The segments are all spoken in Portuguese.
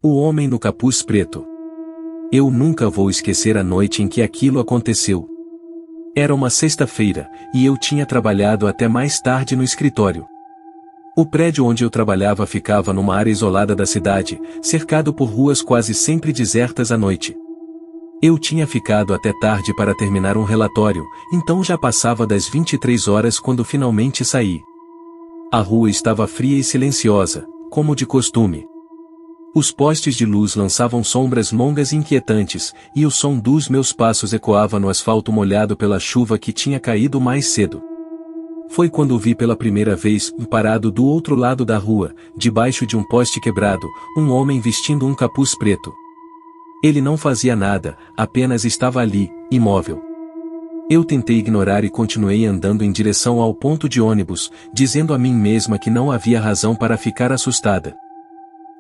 O homem no capuz preto. Eu nunca vou esquecer a noite em que aquilo aconteceu. Era uma sexta-feira, e eu tinha trabalhado até mais tarde no escritório. O prédio onde eu trabalhava ficava numa área isolada da cidade, cercado por ruas quase sempre desertas à noite. Eu tinha ficado até tarde para terminar um relatório, então já passava das 23 horas quando finalmente saí. A rua estava fria e silenciosa, como de costume. Os postes de luz lançavam sombras longas e inquietantes, e o som dos meus passos ecoava no asfalto molhado pela chuva que tinha caído mais cedo. Foi quando vi pela primeira vez, parado do outro lado da rua, debaixo de um poste quebrado, um homem vestindo um capuz preto. Ele não fazia nada, apenas estava ali, imóvel. Eu tentei ignorar e continuei andando em direção ao ponto de ônibus, dizendo a mim mesma que não havia razão para ficar assustada.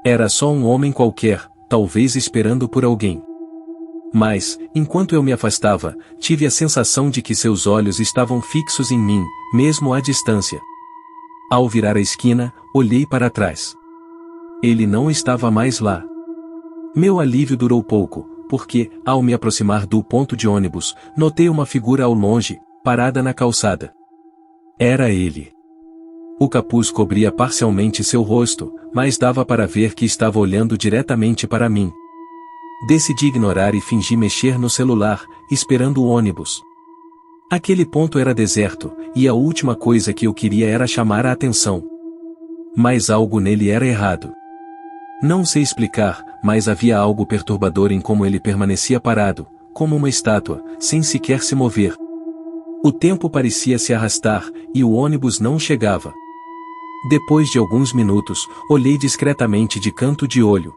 Era só um homem qualquer, talvez esperando por alguém. Mas, enquanto eu me afastava, tive a sensação de que seus olhos estavam fixos em mim, mesmo à distância. Ao virar a esquina, olhei para trás. Ele não estava mais lá. Meu alívio durou pouco, porque, ao me aproximar do ponto de ônibus, notei uma figura ao longe, parada na calçada. Era ele. O capuz cobria parcialmente seu rosto, mas dava para ver que estava olhando diretamente para mim. Decidi ignorar e fingi mexer no celular, esperando o ônibus. Aquele ponto era deserto, e a última coisa que eu queria era chamar a atenção. Mas algo nele era errado. Não sei explicar, mas havia algo perturbador em como ele permanecia parado, como uma estátua, sem sequer se mover. O tempo parecia se arrastar, e o ônibus não chegava. Depois de alguns minutos, olhei discretamente de canto de olho.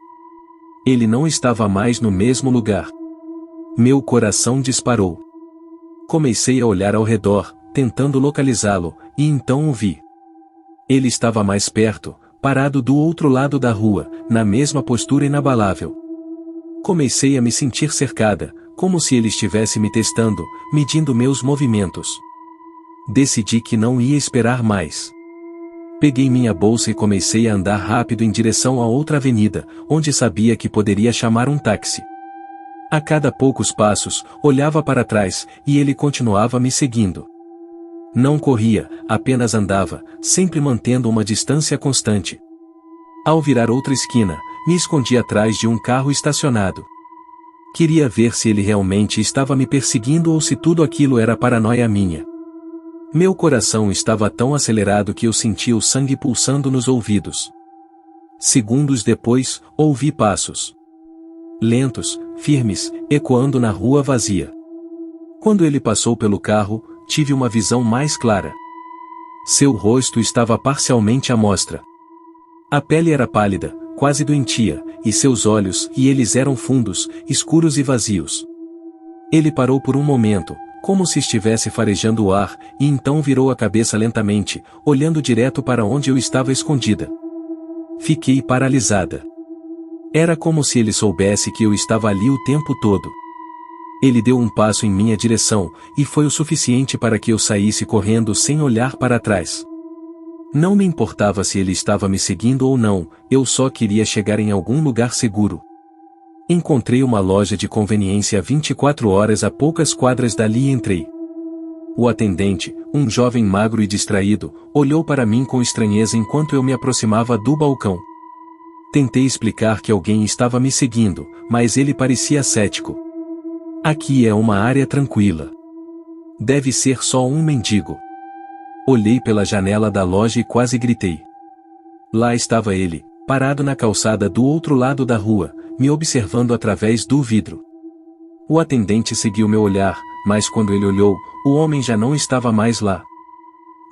Ele não estava mais no mesmo lugar. Meu coração disparou. Comecei a olhar ao redor, tentando localizá-lo, e então o vi. Ele estava mais perto, parado do outro lado da rua, na mesma postura inabalável. Comecei a me sentir cercada, como se ele estivesse me testando, medindo meus movimentos. Decidi que não ia esperar mais. Peguei minha bolsa e comecei a andar rápido em direção a outra avenida, onde sabia que poderia chamar um táxi. A cada poucos passos, olhava para trás, e ele continuava me seguindo. Não corria, apenas andava, sempre mantendo uma distância constante. Ao virar outra esquina, me escondi atrás de um carro estacionado. Queria ver se ele realmente estava me perseguindo ou se tudo aquilo era paranoia minha. Meu coração estava tão acelerado que eu sentia o sangue pulsando nos ouvidos. Segundos depois, ouvi passos. Lentos, firmes, ecoando na rua vazia. Quando ele passou pelo carro, tive uma visão mais clara. Seu rosto estava parcialmente à mostra. A pele era pálida, quase doentia, e seus olhos, eles eram fundos, escuros e vazios. Ele parou por um momento, como se estivesse farejando o ar, e então virou a cabeça lentamente, olhando direto para onde eu estava escondida. Fiquei paralisada. Era como se ele soubesse que eu estava ali o tempo todo. Ele deu um passo em minha direção, e foi o suficiente para que eu saísse correndo sem olhar para trás. Não me importava se ele estava me seguindo ou não, eu só queria chegar em algum lugar seguro. Encontrei uma loja de conveniência a 24 horas a poucas quadras dali e entrei. O atendente, um jovem magro e distraído, olhou para mim com estranheza enquanto eu me aproximava do balcão. Tentei explicar que alguém estava me seguindo, mas ele parecia cético. Aqui é uma área tranquila. Deve ser só um mendigo. Olhei pela janela da loja e quase gritei. Lá estava ele, parado na calçada do outro lado da rua, me observando através do vidro. O atendente seguiu meu olhar, mas quando ele olhou, o homem já não estava mais lá.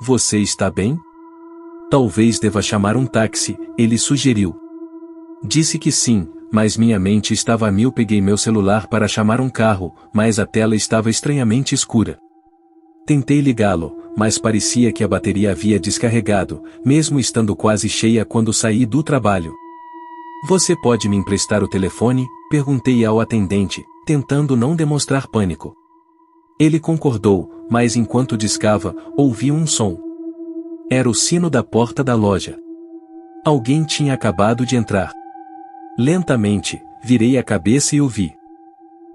Você está bem? Talvez deva chamar um táxi, ele sugeriu. Disse que sim, mas minha mente estava a mil. Peguei meu celular para chamar um carro, mas a tela estava estranhamente escura. Tentei ligá-lo, mas parecia que a bateria havia descarregado, mesmo estando quase cheia quando saí do trabalho. Você pode me emprestar o telefone? Perguntei ao atendente, tentando não demonstrar pânico. Ele concordou, mas enquanto discava, ouvi um som. Era o sino da porta da loja. Alguém tinha acabado de entrar. Lentamente, virei a cabeça e o vi.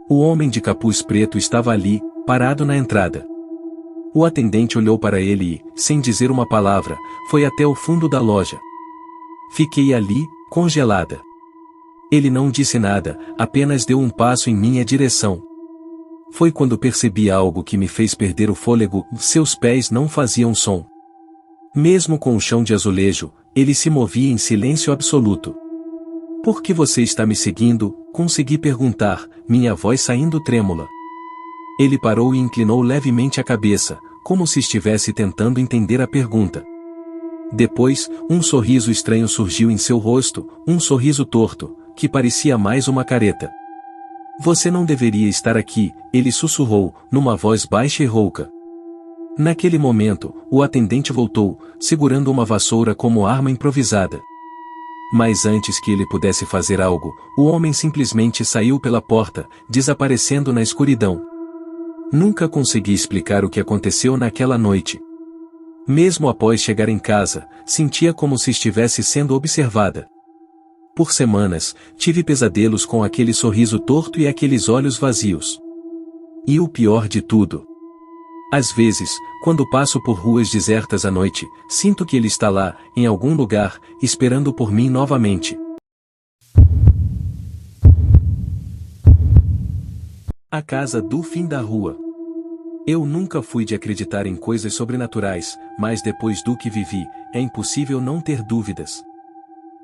O homem de capuz preto estava ali, parado na entrada. O atendente olhou para ele e, sem dizer uma palavra, foi até o fundo da loja. Fiquei ali, congelada. Ele não disse nada, apenas deu um passo em minha direção. Foi quando percebi algo que me fez perder o fôlego: seus pés não faziam som. Mesmo com o chão de azulejo, ele se movia em silêncio absoluto. Por que você está me seguindo? Consegui perguntar, minha voz saindo trêmula. Ele parou e inclinou levemente a cabeça, como se estivesse tentando entender a pergunta. Depois, um sorriso estranho surgiu em seu rosto, um sorriso torto, que parecia mais uma careta. Você não deveria estar aqui, ele sussurrou, numa voz baixa e rouca. Naquele momento, o atendente voltou, segurando uma vassoura como arma improvisada. Mas antes que ele pudesse fazer algo, o homem simplesmente saiu pela porta, desaparecendo na escuridão. Nunca consegui explicar o que aconteceu naquela noite. Mesmo após chegar em casa, sentia como se estivesse sendo observada. Por semanas, tive pesadelos com aquele sorriso torto e aqueles olhos vazios. E o pior de tudo: às vezes, quando passo por ruas desertas à noite, sinto que ele está lá, em algum lugar, esperando por mim novamente. A casa do fim da rua. Eu nunca fui de acreditar em coisas sobrenaturais, mas depois do que vivi, é impossível não ter dúvidas.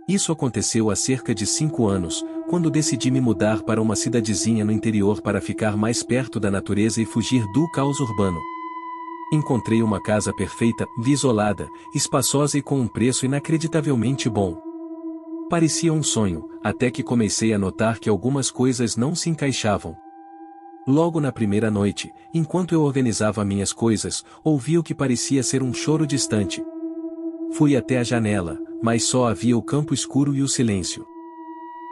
Isso aconteceu há cerca de 5 anos, quando decidi me mudar para uma cidadezinha no interior para ficar mais perto da natureza e fugir do caos urbano. Encontrei uma casa perfeita, isolada, espaçosa e com um preço inacreditavelmente bom. Parecia um sonho, até que comecei a notar que algumas coisas não se encaixavam. Logo na primeira noite, enquanto eu organizava minhas coisas, ouvi o que parecia ser um choro distante. Fui até a janela, mas só havia o campo escuro e o silêncio.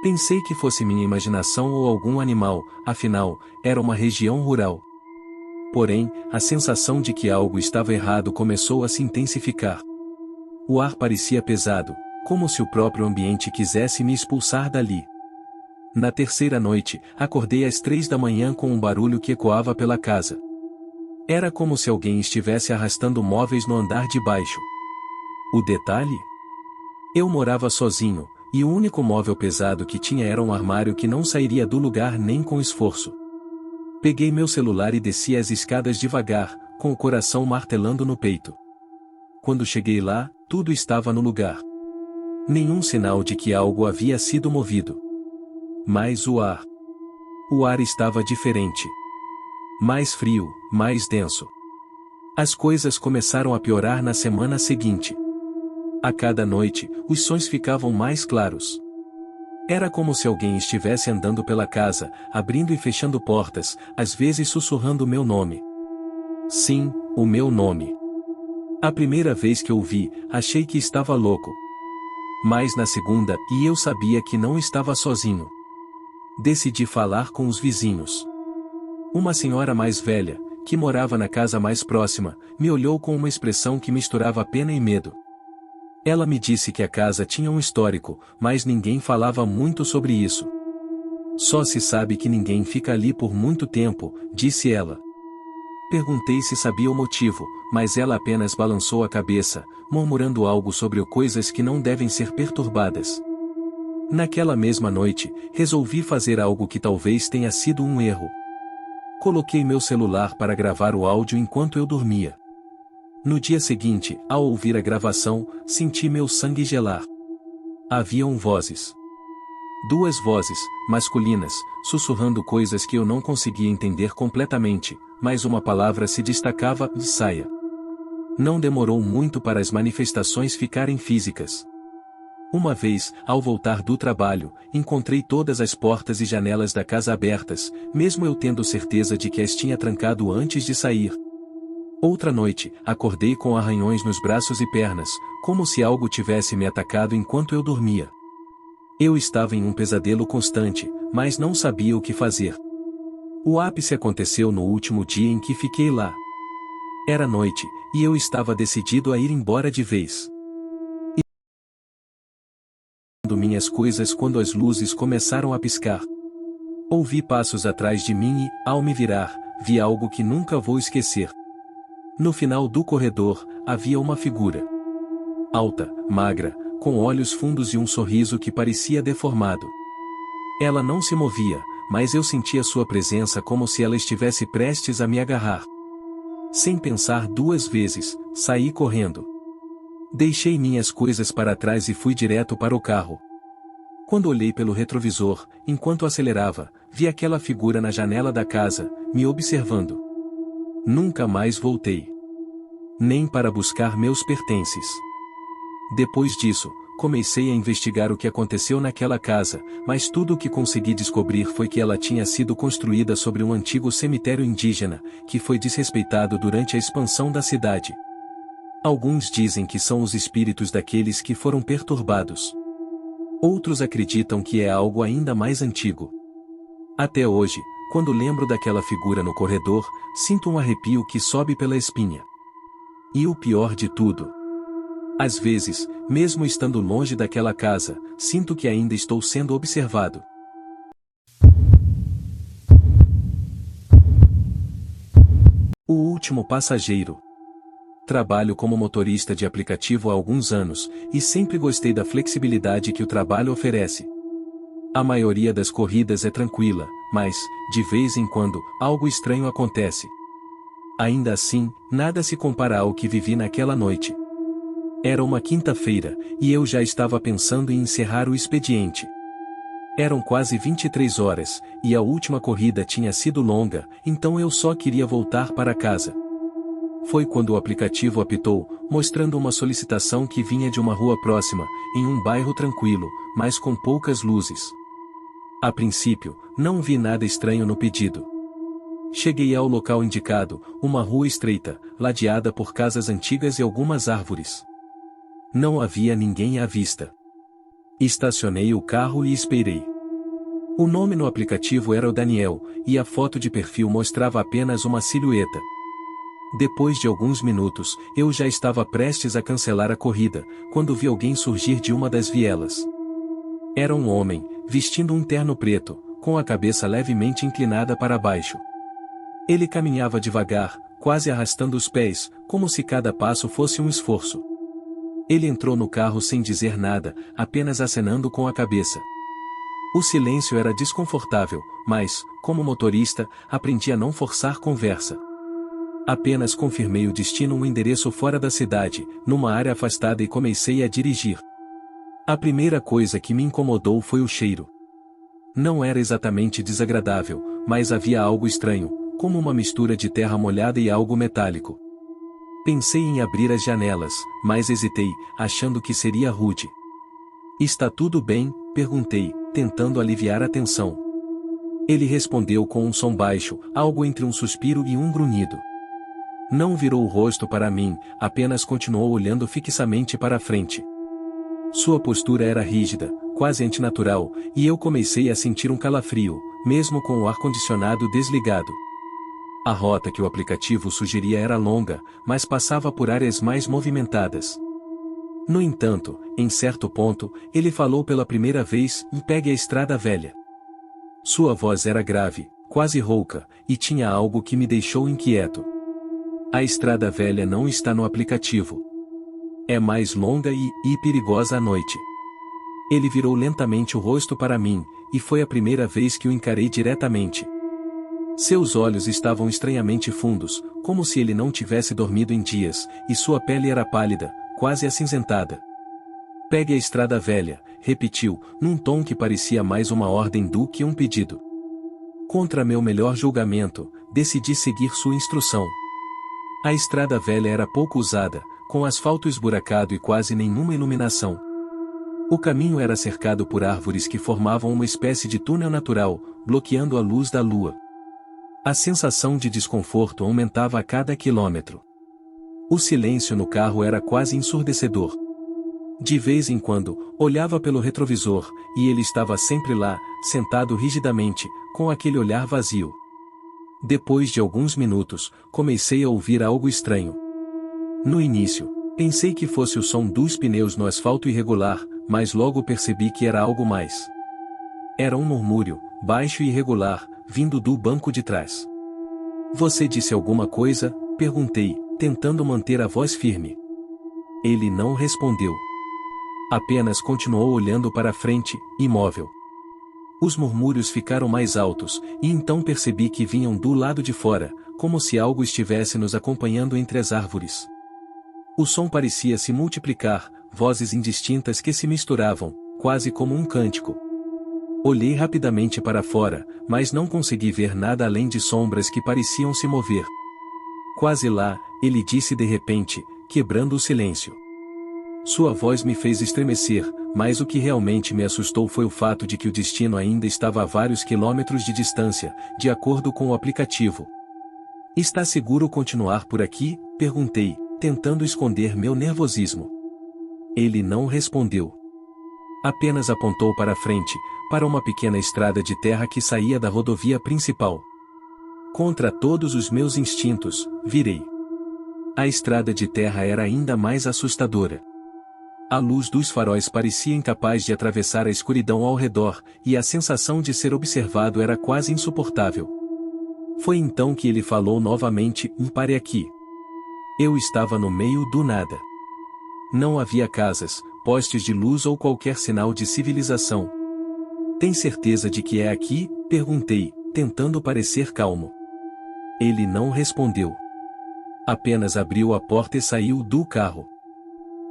Pensei que fosse minha imaginação ou algum animal, afinal, era uma região rural. Porém, a sensação de que algo estava errado começou a se intensificar. O ar parecia pesado, como se o próprio ambiente quisesse me expulsar dali. Na terceira noite, acordei às 3 da manhã com um barulho que ecoava pela casa. Era como se alguém estivesse arrastando móveis no andar de baixo. O detalhe? Eu morava sozinho, e o único móvel pesado que tinha era um armário que não sairia do lugar nem com esforço. Peguei meu celular e desci as escadas devagar, com o coração martelando no peito. Quando cheguei lá, tudo estava no lugar. Nenhum sinal de que algo havia sido movido. Mas o ar. O ar estava diferente. Mais frio, mais denso. As coisas começaram a piorar na semana seguinte. A cada noite, os sons ficavam mais claros. Era como se alguém estivesse andando pela casa, abrindo e fechando portas, às vezes sussurrando meu nome. Sim, o meu nome. A primeira vez que ouvi, achei que estava louco. Mas na segunda, e eu sabia que não estava sozinho. Decidi falar com os vizinhos. Uma senhora mais velha, que morava na casa mais próxima, me olhou com uma expressão que misturava pena e medo. Ela me disse que a casa tinha um histórico, mas ninguém falava muito sobre isso. Só se sabe que ninguém fica ali por muito tempo, disse ela. Perguntei se sabia o motivo, mas ela apenas balançou a cabeça, murmurando algo sobre coisas que não devem ser perturbadas. Naquela mesma noite, resolvi fazer algo que talvez tenha sido um erro. Coloquei meu celular para gravar o áudio enquanto eu dormia. No dia seguinte, ao ouvir a gravação, senti meu sangue gelar. Haviam vozes. 2 vozes, masculinas, sussurrando coisas que eu não conseguia entender completamente, mas uma palavra se destacava: saia. Não demorou muito para as manifestações ficarem físicas. Uma vez, ao voltar do trabalho, encontrei todas as portas e janelas da casa abertas, mesmo eu tendo certeza de que as tinha trancado antes de sair. Outra noite, acordei com arranhões nos braços e pernas, como se algo tivesse me atacado enquanto eu dormia. Eu estava em um pesadelo constante, mas não sabia o que fazer. O ápice aconteceu no último dia em que fiquei lá. Era noite, e eu estava decidido a ir embora de vez. minhas coisas quando as luzes começaram a piscar. Ouvi passos atrás de mim e, ao me virar, vi algo que nunca vou esquecer. No final do corredor, havia uma figura. Alta, magra, com olhos fundos e um sorriso que parecia deformado. Ela não se movia, mas eu sentia sua presença como se ela estivesse prestes a me agarrar. Sem pensar duas vezes, saí correndo. Deixei minhas coisas para trás e fui direto para o carro. Quando olhei pelo retrovisor, enquanto acelerava, vi aquela figura na janela da casa, me observando. Nunca mais voltei. Nem para buscar meus pertences. Depois disso, comecei a investigar o que aconteceu naquela casa, mas tudo o que consegui descobrir foi que ela tinha sido construída sobre um antigo cemitério indígena, que foi desrespeitado durante a expansão da cidade. Alguns dizem que são os espíritos daqueles que foram perturbados. Outros acreditam que é algo ainda mais antigo. Até hoje, quando lembro daquela figura no corredor, sinto um arrepio que sobe pela espinha. E o pior de tudo. Às vezes, mesmo estando longe daquela casa, sinto que ainda estou sendo observado. O último passageiro. Trabalho como motorista de aplicativo há alguns anos, e sempre gostei da flexibilidade que o trabalho oferece. A maioria das corridas é tranquila, mas, de vez em quando, algo estranho acontece. Ainda assim, nada se compara ao que vivi naquela noite. Era uma quinta-feira, e eu já estava pensando em encerrar o expediente. Eram quase 23 horas, e a última corrida tinha sido longa, então eu só queria voltar para casa. Foi quando o aplicativo apitou, mostrando uma solicitação que vinha de uma rua próxima, em um bairro tranquilo, mas com poucas luzes. A princípio, não vi nada estranho no pedido. Cheguei ao local indicado, uma rua estreita, ladeada por casas antigas e algumas árvores. Não havia ninguém à vista. Estacionei o carro e esperei. O nome no aplicativo era o Daniel, e a foto de perfil mostrava apenas uma silhueta. Depois de alguns minutos, eu já estava prestes a cancelar a corrida, quando vi alguém surgir de uma das vielas. Era um homem, vestindo um terno preto, com a cabeça levemente inclinada para baixo. Ele caminhava devagar, quase arrastando os pés, como se cada passo fosse um esforço. Ele entrou no carro sem dizer nada, apenas acenando com a cabeça. O silêncio era desconfortável, mas, como motorista, aprendi a não forçar conversa. Apenas confirmei o destino, um endereço fora da cidade, numa área afastada, e comecei a dirigir. A primeira coisa que me incomodou foi o cheiro. Não era exatamente desagradável, mas havia algo estranho, como uma mistura de terra molhada e algo metálico. Pensei em abrir as janelas, mas hesitei, achando que seria rude. "Está tudo bem?", perguntei, tentando aliviar a tensão. Ele respondeu com um som baixo, algo entre um suspiro e um grunhido. Não virou o rosto para mim, apenas continuou olhando fixamente para a frente. Sua postura era rígida, quase antinatural, e eu comecei a sentir um calafrio, mesmo com o ar-condicionado desligado. A rota que o aplicativo sugeria era longa, mas passava por áreas mais movimentadas. No entanto, em certo ponto, ele falou pela primeira vez: "Pegue a estrada velha." Sua voz era grave, quase rouca, e tinha algo que me deixou inquieto. "A estrada velha não está no aplicativo. É mais longa e perigosa à noite." Ele virou lentamente o rosto para mim, e foi a primeira vez que o encarei diretamente. Seus olhos estavam estranhamente fundos, como se ele não tivesse dormido em dias, e sua pele era pálida, quase acinzentada. "Pegue a estrada velha", repetiu, num tom que parecia mais uma ordem do que um pedido. Contra meu melhor julgamento, decidi seguir sua instrução. A estrada velha era pouco usada, com asfalto esburacado e quase nenhuma iluminação. O caminho era cercado por árvores que formavam uma espécie de túnel natural, bloqueando a luz da lua. A sensação de desconforto aumentava a cada quilômetro. O silêncio no carro era quase ensurdecedor. De vez em quando, olhava pelo retrovisor, e ele estava sempre lá, sentado rigidamente, com aquele olhar vazio. Depois de alguns minutos, comecei a ouvir algo estranho. No início, pensei que fosse o som dos pneus no asfalto irregular, mas logo percebi que era algo mais. Era um murmúrio, baixo e irregular, vindo do banco de trás. Você disse alguma coisa? Perguntei, tentando manter a voz firme. Ele não respondeu. Apenas continuou olhando para a frente, imóvel. Os murmúrios ficaram mais altos, e então percebi que vinham do lado de fora, como se algo estivesse nos acompanhando entre as árvores. O som parecia se multiplicar, vozes indistintas que se misturavam, quase como um cântico. Olhei rapidamente para fora, mas não consegui ver nada além de sombras que pareciam se mover. Quase lá, ele disse de repente, quebrando o silêncio. Sua voz me fez estremecer, mas o que realmente me assustou foi o fato de que o destino ainda estava a vários quilômetros de distância, de acordo com o aplicativo. Está seguro continuar por aqui? Perguntei, tentando esconder meu nervosismo. Ele não respondeu. Apenas apontou para a frente, para uma pequena estrada de terra que saía da rodovia principal. Contra todos os meus instintos, virei. A estrada de terra era ainda mais assustadora. A luz dos faróis parecia incapaz de atravessar a escuridão ao redor, e a sensação de ser observado era quase insuportável. Foi então que ele falou novamente: pare aqui. Eu estava no meio do nada. Não havia casas, postes de luz ou qualquer sinal de civilização. Tem certeza de que é aqui? Perguntei, tentando parecer calmo. Ele não respondeu. Apenas abriu a porta e saiu do carro.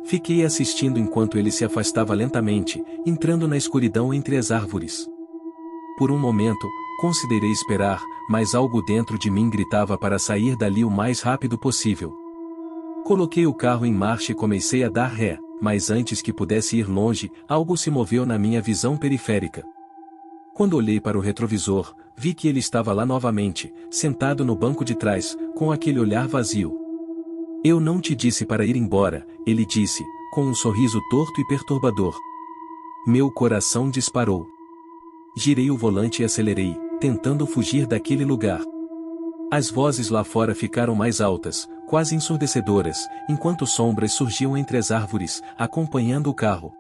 Fiquei assistindo enquanto ele se afastava lentamente, entrando na escuridão entre as árvores. Por um momento, considerei esperar, mas algo dentro de mim gritava para sair dali o mais rápido possível. Coloquei o carro em marcha e comecei a dar ré, mas antes que pudesse ir longe, algo se moveu na minha visão periférica. Quando olhei para o retrovisor, vi que ele estava lá novamente, sentado no banco de trás, com aquele olhar vazio. Eu não te disse para ir embora, ele disse, com um sorriso torto e perturbador. Meu coração disparou. Girei o volante e acelerei, tentando fugir daquele lugar. As vozes lá fora ficaram mais altas, quase ensurdecedoras, enquanto sombras surgiam entre as árvores, acompanhando o carro.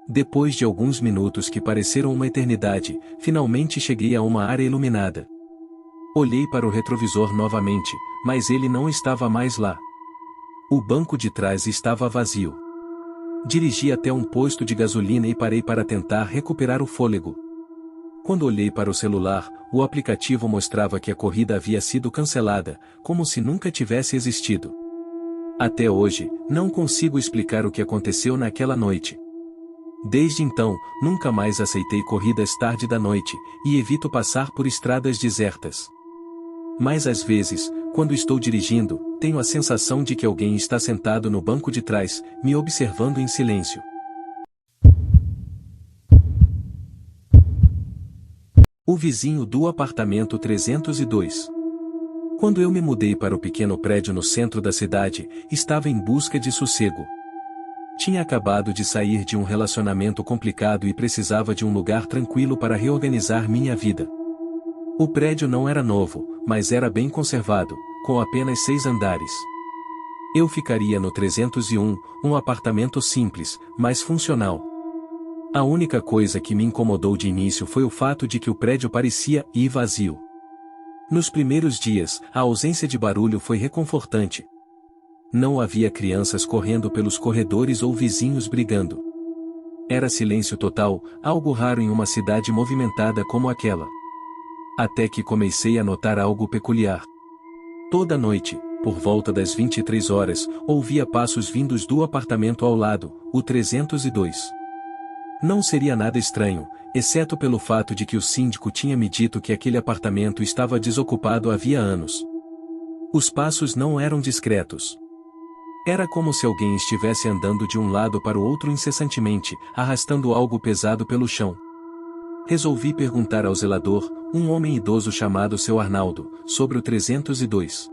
Depois de alguns minutos que pareceram uma eternidade, finalmente cheguei a uma área iluminada. Olhei para o retrovisor novamente, mas ele não estava mais lá. O banco de trás estava vazio. Dirigi até um posto de gasolina e parei para tentar recuperar o fôlego. Quando olhei para o celular, o aplicativo mostrava que a corrida havia sido cancelada, como se nunca tivesse existido. Até hoje, não consigo explicar o que aconteceu naquela noite. Desde então, nunca mais aceitei corridas tarde da noite, e evito passar por estradas desertas. Mas às vezes, quando estou dirigindo, tenho a sensação de que alguém está sentado no banco de trás, me observando em silêncio. O vizinho do apartamento 302. Quando eu me mudei para o pequeno prédio no centro da cidade, estava em busca de sossego. Tinha acabado de sair de um relacionamento complicado e precisava de um lugar tranquilo para reorganizar minha vida. O prédio não era novo, mas era bem conservado, com apenas 6 andares. Eu ficaria no 301, um apartamento simples, mas funcional. A única coisa que me incomodou de início foi o fato de que o prédio parecia vazio. Nos primeiros dias, a ausência de barulho foi reconfortante. Não havia crianças correndo pelos corredores ou vizinhos brigando. Era silêncio total, algo raro em uma cidade movimentada como aquela. Até que comecei a notar algo peculiar. Toda noite, por volta das 23 horas, ouvia passos vindos do apartamento ao lado, o 302. Não seria nada estranho, exceto pelo fato de que o síndico tinha me dito que aquele apartamento estava desocupado havia anos. Os passos não eram discretos. Era como se alguém estivesse andando de um lado para o outro incessantemente, arrastando algo pesado pelo chão. Resolvi perguntar ao zelador, um homem idoso chamado Seu Arnaldo, sobre o 302.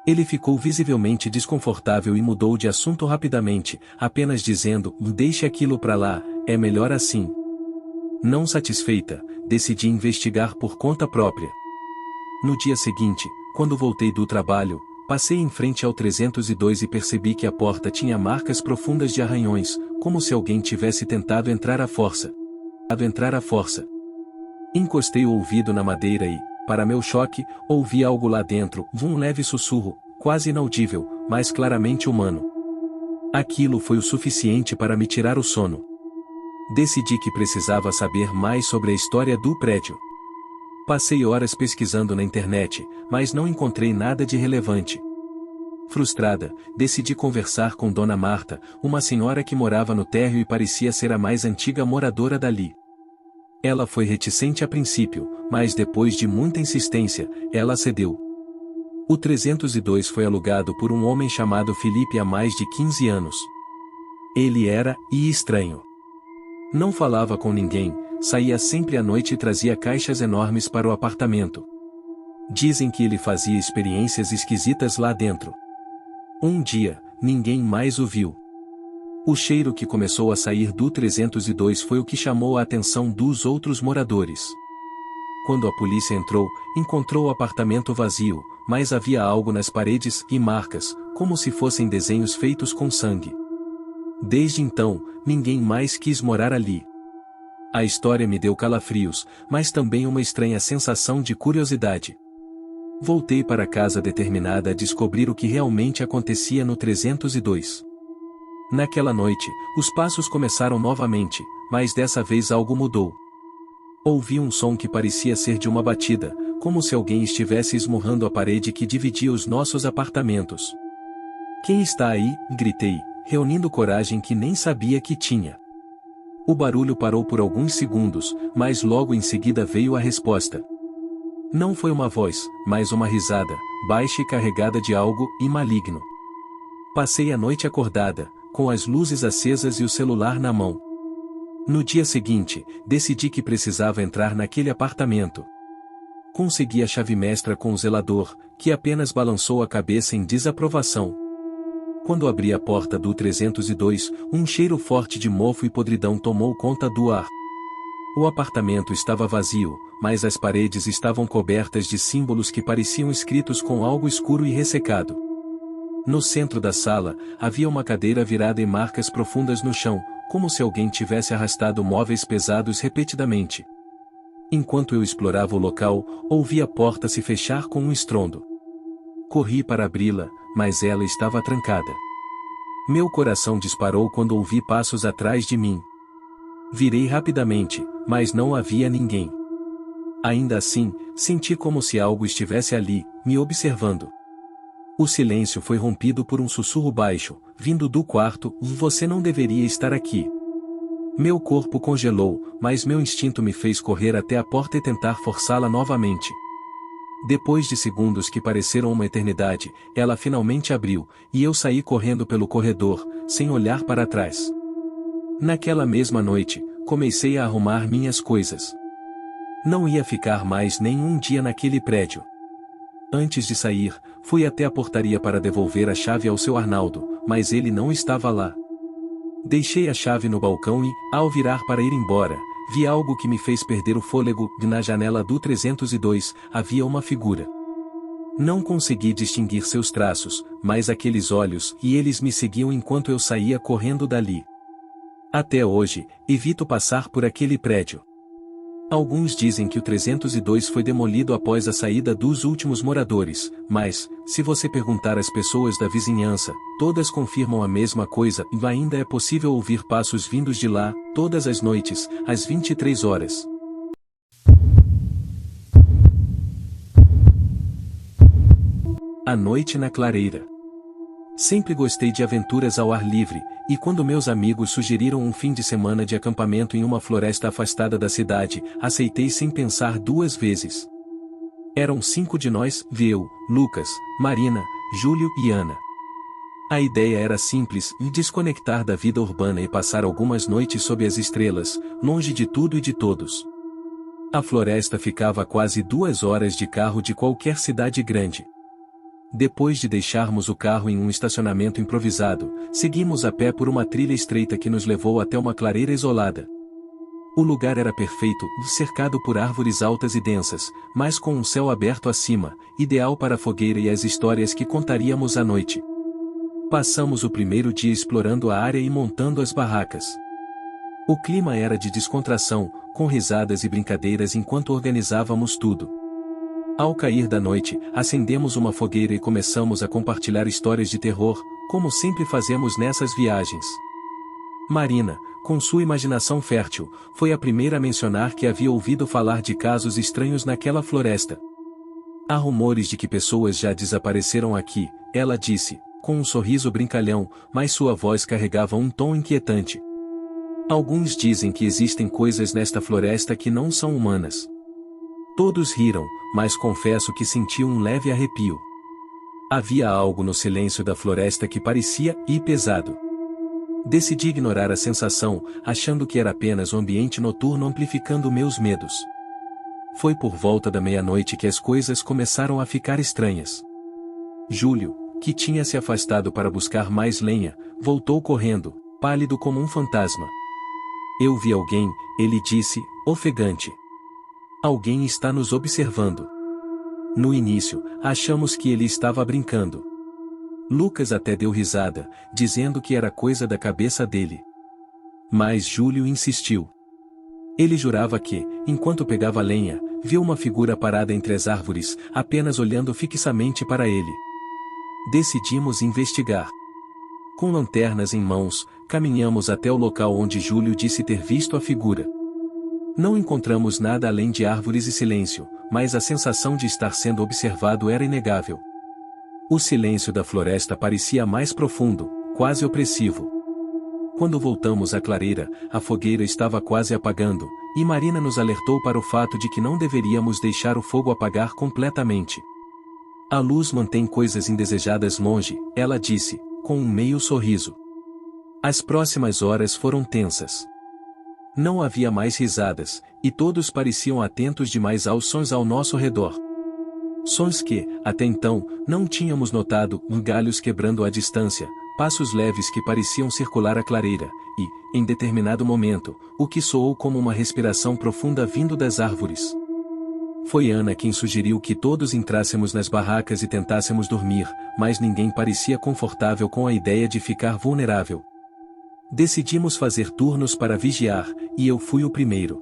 Ele ficou visivelmente desconfortável e mudou de assunto rapidamente, apenas dizendo: deixe aquilo para lá, é melhor assim. Não satisfeita, decidi investigar por conta própria. No dia seguinte, quando voltei do trabalho, passei em frente ao 302 e percebi que a porta tinha marcas profundas de arranhões, como se alguém tivesse tentado entrar à força. Encostei o ouvido na madeira e, para meu choque, ouvi algo lá dentro, um leve sussurro, quase inaudível, mas claramente humano. Aquilo foi o suficiente para me tirar o sono. Decidi que precisava saber mais sobre a história do prédio. Passei horas pesquisando na internet, mas não encontrei nada de relevante. Frustrada, decidi conversar com Dona Marta, uma senhora que morava no térreo e parecia ser a mais antiga moradora dali. Ela foi reticente a princípio, mas depois de muita insistência, ela cedeu. O 302 foi alugado por um homem chamado Felipe há mais de 15 anos. Ele era estranho. Não falava com ninguém, saía sempre à noite e trazia caixas enormes para o apartamento. Dizem que ele fazia experiências esquisitas lá dentro. Um dia, ninguém mais o viu. O cheiro que começou a sair do 302 foi o que chamou a atenção dos outros moradores. Quando a polícia entrou, encontrou o apartamento vazio, mas havia algo nas paredes e marcas, como se fossem desenhos feitos com sangue. Desde então, ninguém mais quis morar ali. A história me deu calafrios, mas também uma estranha sensação de curiosidade. Voltei para casa determinada a descobrir o que realmente acontecia no 302. Naquela noite, os passos começaram novamente, mas dessa vez algo mudou. Ouvi um som que parecia ser de uma batida, como se alguém estivesse esmurrando a parede que dividia os nossos apartamentos. "Quem está aí?" gritei, reunindo coragem que nem sabia que tinha. O barulho parou por alguns segundos, mas logo em seguida veio a resposta. Não foi uma voz, mas uma risada, baixa e carregada de algo maligno. Passei a noite acordada, com as luzes acesas e o celular na mão. No dia seguinte, decidi que precisava entrar naquele apartamento. Consegui a chave mestra com o zelador, que apenas balançou a cabeça em desaprovação. Quando abri a porta do 302, um cheiro forte de mofo e podridão tomou conta do ar. O apartamento estava vazio, mas as paredes estavam cobertas de símbolos que pareciam escritos com algo escuro e ressecado. No centro da sala, havia uma cadeira virada e marcas profundas no chão, como se alguém tivesse arrastado móveis pesados repetidamente. Enquanto eu explorava o local, ouvi a porta se fechar com um estrondo. Corri para abri-la, mas ela estava trancada. Meu coração disparou quando ouvi passos atrás de mim. Virei rapidamente, mas não havia ninguém. Ainda assim, senti como se algo estivesse ali, me observando. O silêncio foi rompido por um sussurro baixo, vindo do quarto: "Você não deveria estar aqui." Meu corpo congelou, mas meu instinto me fez correr até a porta e tentar forçá-la novamente. Depois de segundos que pareceram uma eternidade, ela finalmente abriu, e eu saí correndo pelo corredor, sem olhar para trás. Naquela mesma noite, comecei a arrumar minhas coisas. Não ia ficar mais nenhum dia naquele prédio. Antes de sair, fui até a portaria para devolver a chave ao seu Arnaldo, mas ele não estava lá. Deixei a chave no balcão e, ao virar para ir embora, vi algo que me fez perder o fôlego. Na janela do 302, havia uma figura. Não consegui distinguir seus traços, mas aqueles olhos, e eles me seguiam enquanto eu saía correndo dali. Até hoje, evito passar por aquele prédio. Alguns dizem que o 302 foi demolido após a saída dos últimos moradores, mas, se você perguntar às pessoas da vizinhança, todas confirmam a mesma coisa e ainda é possível ouvir passos vindos de lá, todas as noites, às 23 horas. A noite na clareira. Sempre gostei de aventuras ao ar livre, e quando meus amigos sugeriram um fim de semana de acampamento em uma floresta afastada da cidade, aceitei sem pensar duas vezes. Eram 5 de nós: eu, Lucas, Marina, Júlio e Ana. A ideia era simples: desconectar da vida urbana e passar algumas noites sob as estrelas, longe de tudo e de todos. A floresta ficava a quase 2 horas de carro de qualquer cidade grande. Depois de deixarmos o carro em um estacionamento improvisado, seguimos a pé por uma trilha estreita que nos levou até uma clareira isolada. O lugar era perfeito, cercado por árvores altas e densas, mas com um céu aberto acima, ideal para a fogueira e as histórias que contaríamos à noite. Passamos o primeiro dia explorando a área e montando as barracas. O clima era de descontração, com risadas e brincadeiras enquanto organizávamos tudo. Ao cair da noite, acendemos uma fogueira e começamos a compartilhar histórias de terror, como sempre fazemos nessas viagens. Marina, com sua imaginação fértil, foi a primeira a mencionar que havia ouvido falar de casos estranhos naquela floresta. Há rumores de que pessoas já desapareceram aqui, ela disse, com um sorriso brincalhão, mas sua voz carregava um tom inquietante. Alguns dizem que existem coisas nesta floresta que não são humanas. Todos riram, mas confesso que senti um leve arrepio. Havia algo no silêncio da floresta que parecia pesado. Decidi ignorar a sensação, achando que era apenas o ambiente noturno amplificando meus medos. Foi por volta da meia-noite que as coisas começaram a ficar estranhas. Júlio, que tinha se afastado para buscar mais lenha, voltou correndo, pálido como um fantasma. Eu vi alguém, ele disse, ofegante. Alguém está nos observando. No início, achamos que ele estava brincando. Lucas até deu risada, dizendo que era coisa da cabeça dele. Mas Júlio insistiu. Ele jurava que, enquanto pegava lenha, viu uma figura parada entre as árvores, apenas olhando fixamente para ele. Decidimos investigar. Com lanternas em mãos, caminhamos até o local onde Júlio disse ter visto a figura. Não encontramos nada além de árvores e silêncio, mas a sensação de estar sendo observado era inegável. O silêncio da floresta parecia mais profundo, quase opressivo. Quando voltamos à clareira, a fogueira estava quase apagando, e Marina nos alertou para o fato de que não deveríamos deixar o fogo apagar completamente. A luz mantém coisas indesejadas longe, ela disse, com um meio sorriso. As próximas horas foram tensas. Não havia mais risadas, e todos pareciam atentos demais aos sons ao nosso redor. Sons que, até então, não tínhamos notado, galhos quebrando à distância, passos leves que pareciam circular a clareira, e, em determinado momento, o que soou como uma respiração profunda vindo das árvores. Foi Ana quem sugeriu que todos entrássemos nas barracas e tentássemos dormir, mas ninguém parecia confortável com a ideia de ficar vulnerável. Decidimos fazer turnos para vigiar, e eu fui o primeiro.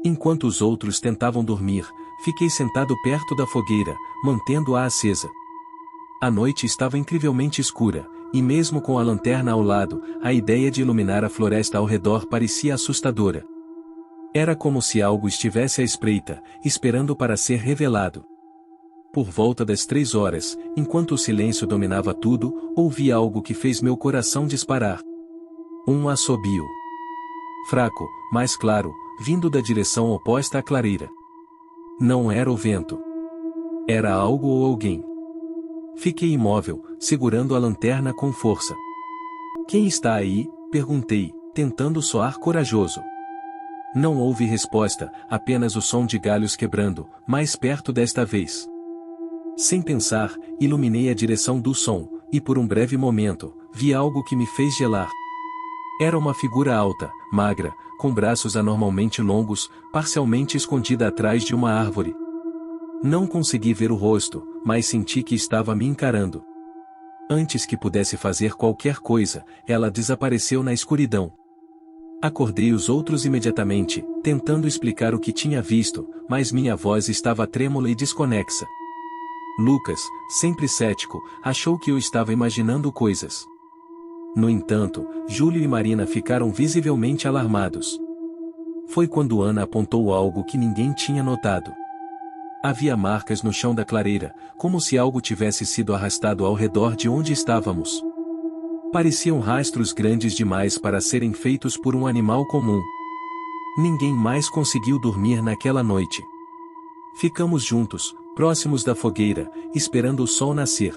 Enquanto os outros tentavam dormir, fiquei sentado perto da fogueira, mantendo-a acesa. A noite estava incrivelmente escura, e mesmo com a lanterna ao lado, a ideia de iluminar a floresta ao redor parecia assustadora. Era como se algo estivesse à espreita, esperando para ser revelado. Por volta das 3 horas, enquanto o silêncio dominava tudo, ouvi algo que fez meu coração disparar. Um assobio. Fraco, mas claro, vindo da direção oposta à clareira. Não era o vento. Era algo ou alguém. Fiquei imóvel, segurando a lanterna com força. Quem está aí? Perguntei, tentando soar corajoso. Não houve resposta, apenas o som de galhos quebrando, mais perto desta vez. Sem pensar, iluminei a direção do som, e por um breve momento, vi algo que me fez gelar. Era uma figura alta, magra, com braços anormalmente longos, parcialmente escondida atrás de uma árvore. Não consegui ver o rosto, mas senti que estava me encarando. Antes que pudesse fazer qualquer coisa, ela desapareceu na escuridão. Acordei os outros imediatamente, tentando explicar o que tinha visto, mas minha voz estava trêmula e desconexa. Lucas, sempre cético, achou que eu estava imaginando coisas. No entanto, Júlio e Marina ficaram visivelmente alarmados. Foi quando Ana apontou algo que ninguém tinha notado. Havia marcas no chão da clareira, como se algo tivesse sido arrastado ao redor de onde estávamos. Pareciam rastros grandes demais para serem feitos por um animal comum. Ninguém mais conseguiu dormir naquela noite. Ficamos juntos, próximos da fogueira, esperando o sol nascer.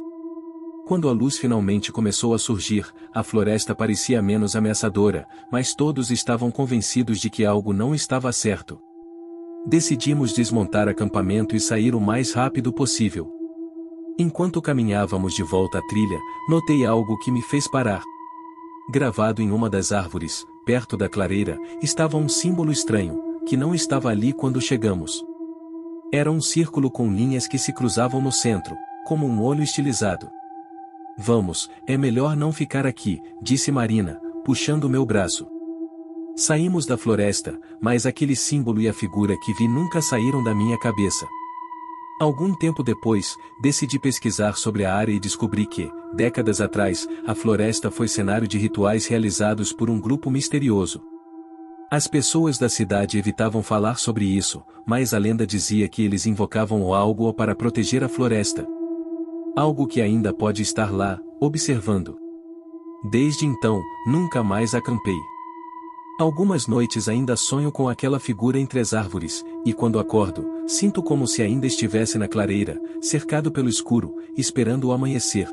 Quando a luz finalmente começou a surgir, a floresta parecia menos ameaçadora, mas todos estavam convencidos de que algo não estava certo. Decidimos desmontar acampamento e sair o mais rápido possível. Enquanto caminhávamos de volta à trilha, notei algo que me fez parar. Gravado em uma das árvores, perto da clareira, estava um símbolo estranho, que não estava ali quando chegamos. Era um círculo com linhas que se cruzavam no centro, como um olho estilizado. Vamos, é melhor não ficar aqui, disse Marina, puxando meu braço. Saímos da floresta, mas aquele símbolo e a figura que vi nunca saíram da minha cabeça. Algum tempo depois, decidi pesquisar sobre a área e descobri que, décadas atrás, a floresta foi cenário de rituais realizados por um grupo misterioso. As pessoas da cidade evitavam falar sobre isso, mas a lenda dizia que eles invocavam algo para proteger a floresta. Algo que ainda pode estar lá, observando. Desde então, nunca mais acampei. Algumas noites ainda sonho com aquela figura entre as árvores, e quando acordo, sinto como se ainda estivesse na clareira, cercado pelo escuro, esperando o amanhecer.